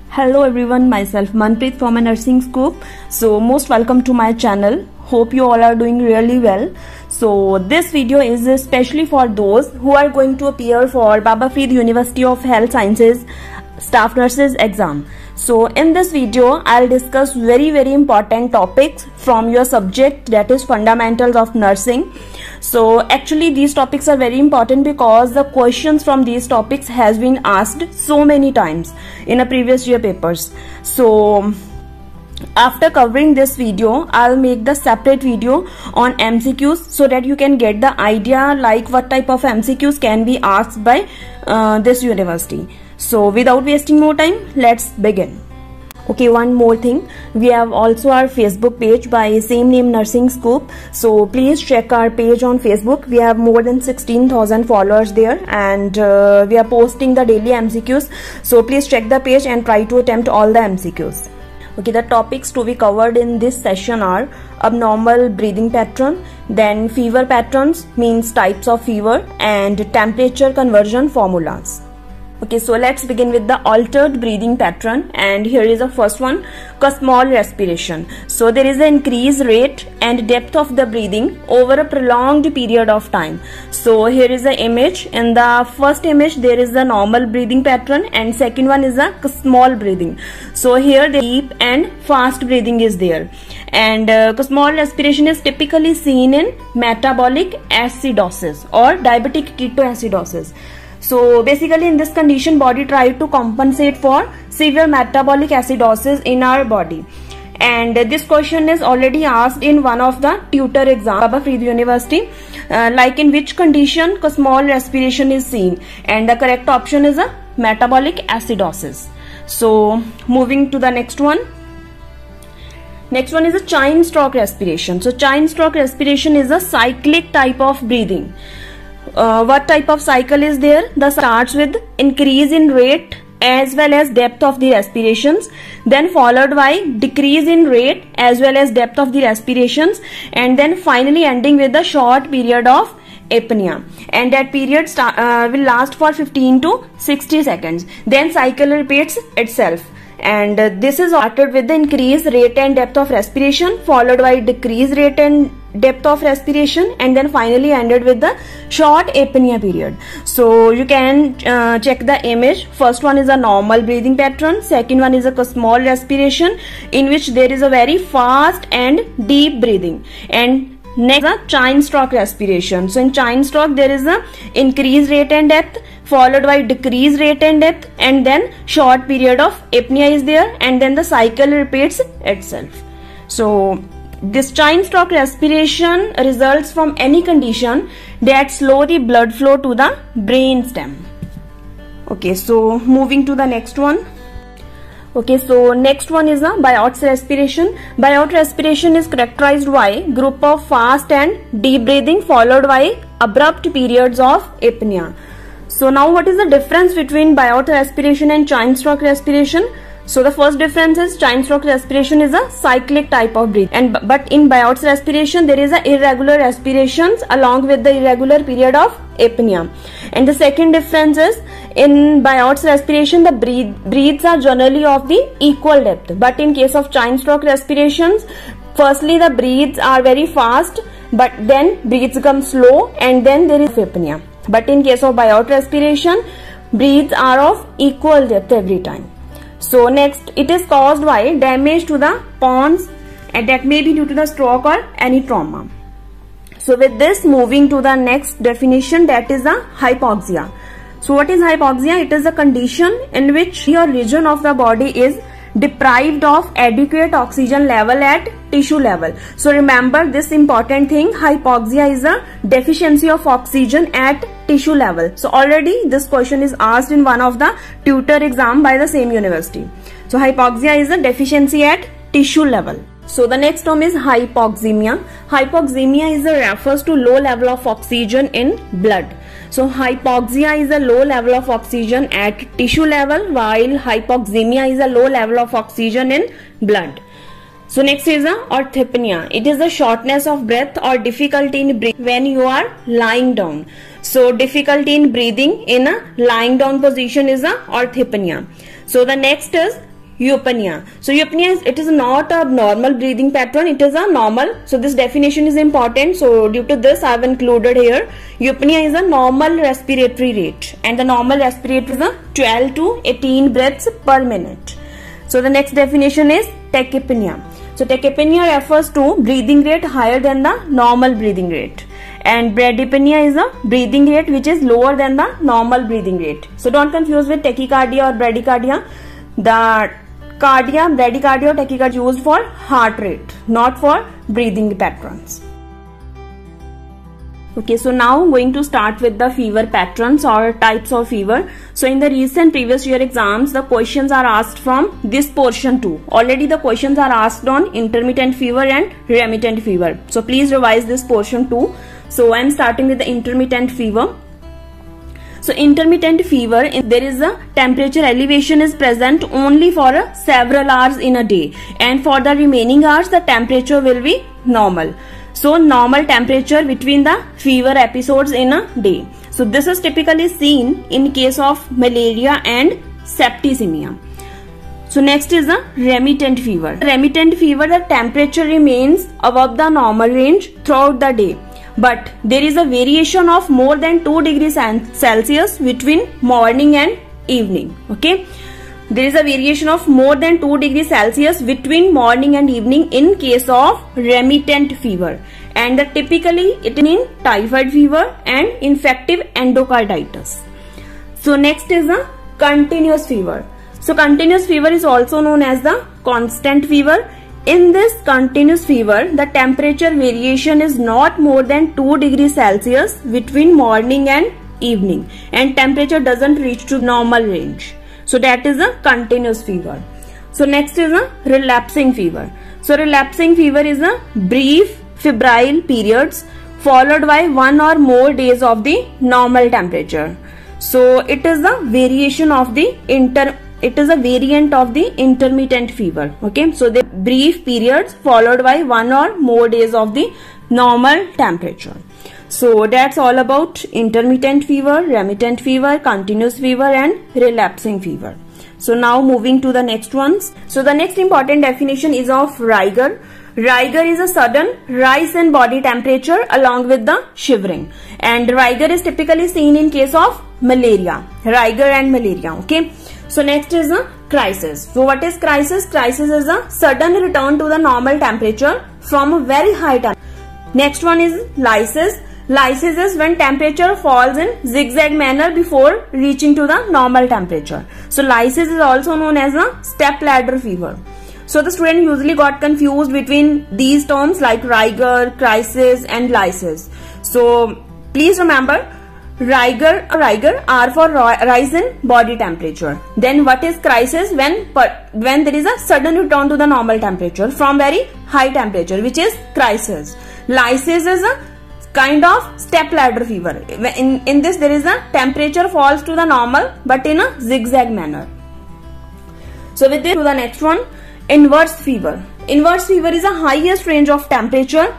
Hello everyone, myself Manpreet from a Nursing Scoop. So most welcome to my channel. Hope you all are doing really well. So this video is especially for those who are going to appear for Baba Farid University of Health Sciences Staff Nurses exam. So in this video I'll discuss very important topics from your subject, that is fundamentals of nursing. So actually these topics are very important because the questions from these topics has been asked so many times in a previous year papers. So after covering this video, I'll make the separate video on MCQs so that you can get the idea like what type of MCQs can be asked by this university. So without wasting more time, let's begin. Okay, one more thing, we have also our Facebook page by same name Nursing Scoop. So please check our page on Facebook. We have more than 16,000 followers there, and we are posting the daily MCQs. So please check the page and try to attempt all the MCQs. Okay, the topics to be covered in this session are abnormal breathing pattern, then fever patterns means types of fever, and temperature conversion formulas. Okay, so let's begin with the altered breathing pattern, and here is the first one, small respiration. So there is an increased rate and depth of the breathing over a prolonged period of time. So here is the image. In the first image there is the normal breathing pattern, and second one is a small breathing. So here the deep and fast breathing is there, and small respiration is typically seen in metabolic acidosis or diabetic ketoacidosis. So basically in this condition body try to compensate for severe metabolic acidosis in our body, and this question is already asked in one of the tutor exam Baba Farid University, like in which condition small respiration is seen, and the correct option is a metabolic acidosis. So moving to the next one. Next one is a chain stroke respiration. So chain stroke respiration is a cyclic type of breathing. What type of cycle is there? The starts with increase in rate as well as depth of the respirations, then followed by decrease in rate as well as depth of the respirations, and then finally ending with a short period of apnea, and that period will last for 15 to 60 seconds. Then cycle repeats itself, and this is started with the increased rate and depth of respiration, followed by decreased rate and depth of respiration, and then finally ended with the short apnea period. So you can check the image. First one is a normal breathing pattern, second one is a small respiration in which there is a very fast and deep breathing, and next is a chain stroke respiration. So in chain stroke there is a increased rate and depth, followed by decreased rate and depth, and then short period of apnea is there, and then the cycle repeats itself. So this chain stroke respiration results from any condition that slow the blood flow to the brain stem. Okay, so moving to the next one. Okay, so next one is a Biot's respiration. Biot respiration is characterized by group of fast and deep breathing followed by abrupt periods of apnea. So now what is the difference between Biot respiration and chain stroke respiration? So the first difference is chain stroke respiration is a cyclic type of breathing, but in Biot's respiration there is a irregular respirations along with the irregular period of apnea. And the second difference is in Biot's respiration the breaths are generally of the equal depth, but in case of chain stroke respirations, firstly the breaths are very fast, but then breaths come slow, and then there is apnea. But in case of Biot respiration, breaths are of equal depth every time. So next, it is caused by damage to the pons, and that may be due to the stroke or any trauma. So with this, moving to the next definition, that is the hypoxia. So what is hypoxia? It is a condition in which your region of the body is deprived of adequate oxygen level at tissue level. So remember this important thing, hypoxia is a deficiency of oxygen at tissue level. So already this question is asked in one of the tutor exam by the same university. So hypoxia is a deficiency at tissue level. So the next term is hypoxemia. Hypoxemia is refers to low level of oxygen in blood. So hypoxia is a low level of oxygen at tissue level, while hypoxemia is a low level of oxygen in blood. So next is orthopnea. It is the shortness of breath or difficulty in breathing when you are lying down. So difficulty in breathing in a lying down position is orthopnea. So the next is eupnea. So eupnea is, it is not a normal breathing pattern, it is a normal. So this definition is important. So due to this I have included here. Eupnea is a normal respiratory rate, and the normal respiratory is a 12 to 18 breaths per minute. So the next definition is tachypnea. So tachypnea refers to breathing rate higher than the normal breathing rate, and bradypnea is a breathing rate which is lower than the normal breathing rate. So don't confuse with tachycardia or bradycardia. The bradycardia or tachycardia used for heart rate, not for breathing patterns. Okay, so now going to start with the fever patterns or types of fever. So in the recent previous year exams, the questions are asked from this portion too. Already the questions are asked on intermittent fever and remittent fever. So please revise this portion too. So I am starting with the intermittent fever. So intermittent fever, there is a temperature elevation is present only for several hours in a day, and for the remaining hours the temperature will be normal. So normal temperature between the fever episodes in a day. So this is typically seen in case of malaria and septicemia. So next is the remittent fever. Remittent fever, the temperature remains above the normal range throughout the day, but there is a variation of more than 2 degrees Celsius between morning and evening. Okay, there is a variation of more than 2 degrees Celsius between morning and evening in case of remittent fever, and typically it is in typhoid fever and infective endocarditis. So next is the continuous fever. So continuous fever is also known as the constant fever. In this continuous fever, the temperature variation is not more than 2 degrees Celsius between morning and evening, and temperature doesn't reach to normal range. So that is a continuous fever. So next is a relapsing fever. So relapsing fever is a brief febrile periods followed by 1 or more days of the normal temperature. So it is a variation of the variant of the intermittent fever. Okay, so the brief periods followed by 1 or more days of the normal temperature. So that's all about intermittent fever, remittent fever, continuous fever and relapsing fever. So now moving to the next ones. So the next important definition is of rigor. Rigor is a sudden rise in body temperature along with the shivering, and rigor is typically seen in case of malaria. Rigor and malaria. Okay. So next is a crisis. So what is crisis? Crisis is a sudden return to the normal temperature from a very high temperature. Next one is lysis. Lysis is when temperature falls in zigzag manner before reaching to the normal temperature. So lysis is also known as a step ladder fever. So the student usually got confused between these terms like rigor, crisis and lysis. So please remember, rigor are for rise in body temperature. Then what is crisis? When there is a sudden return to the normal temperature from very high temperature, which is crisis. Lysis is a kind of step ladder fever. In this there is a temperature falls to the normal but in a zigzag manner. So with this, to the next one, inverse fever. Inverse fever is the highest range of temperature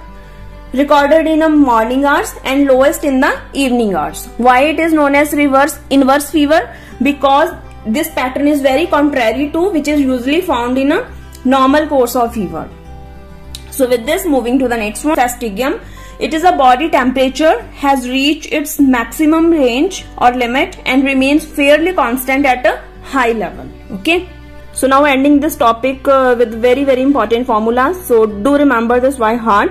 recorded in the morning hours and lowest in the evening hours. Why it is known as inverse fever? Because this pattern is very contrary to which is usually found in a normal course of fever. So with this, moving to the next one, fastigium. It is a body temperature has reached its maximum range or limit and remains fairly constant at a high level. Okay. So now ending this topic with very important formulas. So do remember this by heart.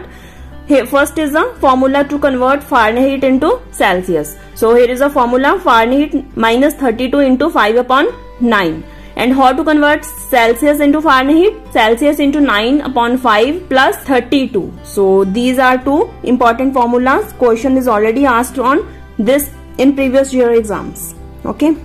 Here first is a formula to convert Fahrenheit into Celsius. So here is a formula, Fahrenheit minus 32 into 5 upon 9. And how to convert Celsius into Fahrenheit? Celsius into 9 upon 5 plus 32. So these are two important formulas. Question is already asked on this in previous year exams. Okay.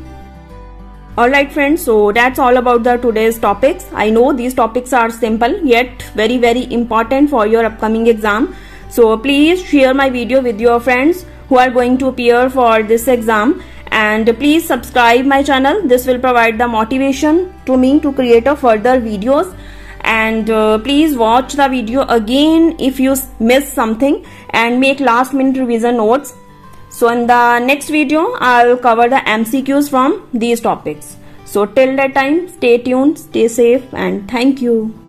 Alright friends, so that's all about the today's topics. I know these topics are simple yet very important for your upcoming exam. So please share my video with your friends who are going to appear for this exam. And please subscribe my channel. This will provide the motivation to me to create a further videos. And please watch the video again if you miss something and make last minute revision notes. So in the next video, I'll cover the MCQs from these topics. So till that time, stay tuned, stay safe, and thank you.